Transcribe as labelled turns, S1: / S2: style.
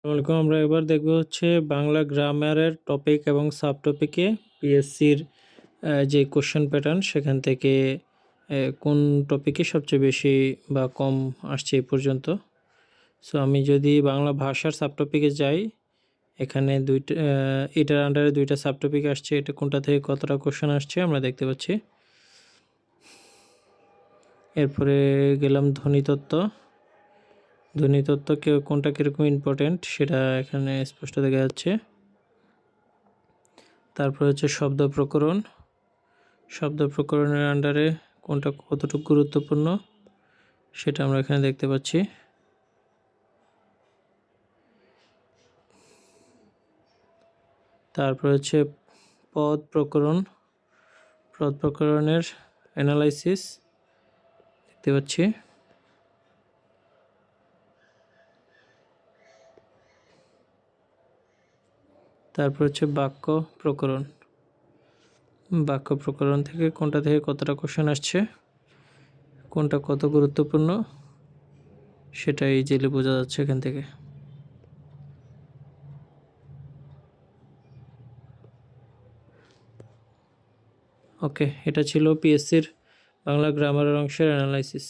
S1: আসসালামু আলাইকুম। আমরা এবার দেখব হচ্ছে বাংলা গ্রামারের টপিক এবং সাব টপিকে পিএসসির যে কোশ্চেন প্যাটার্ন সেখান থেকে কোন টপিকে সবচেয়ে বেশি বা কম আসছে এই পর্যন্ত। সো আমি যদি বাংলা ভাষার সাব টপিকে যাই, এখানে এটার আন্ডারে দুইটা সাব টপিক আসছে। এটা কোনটা থেকে কতটা কোশ্চেন আসছে আমরা দেখতে পাচ্ছি। এরপরে গেলাম ধ্বনিতত্ত্ব। ধ্বনিতত্ত্ব কোনটা কীরকম ইম্পর্টেন্ট সেটা এখানে স্পষ্ট দেখা যাচ্ছে। তারপর হচ্ছে শব্দ প্রকরণ। শব্দ প্রকরণের আন্ডারে কোনটা কতটুকু গুরুত্বপূর্ণ সেটা আমরা এখানে দেখতে পাচ্ছি। তারপর হচ্ছে পদ প্রকরণ। পদ প্রকরণের অ্যানালাইসিস দেখতে পাচ্ছি। তারপর হচ্ছে বাক্য প্রকরণ। বাক্য প্রকরণ থেকে কোনটা থেকে কতটা কোশ্চেন আসছে, কোনটা কত গুরুত্বপূর্ণ সেটা ইজিলি বোঝা যাচ্ছে এখান থেকে। ওকে, এটা ছিল পিএসসির বাংলা গ্রামারের অংশের অ্যানালাইসিস।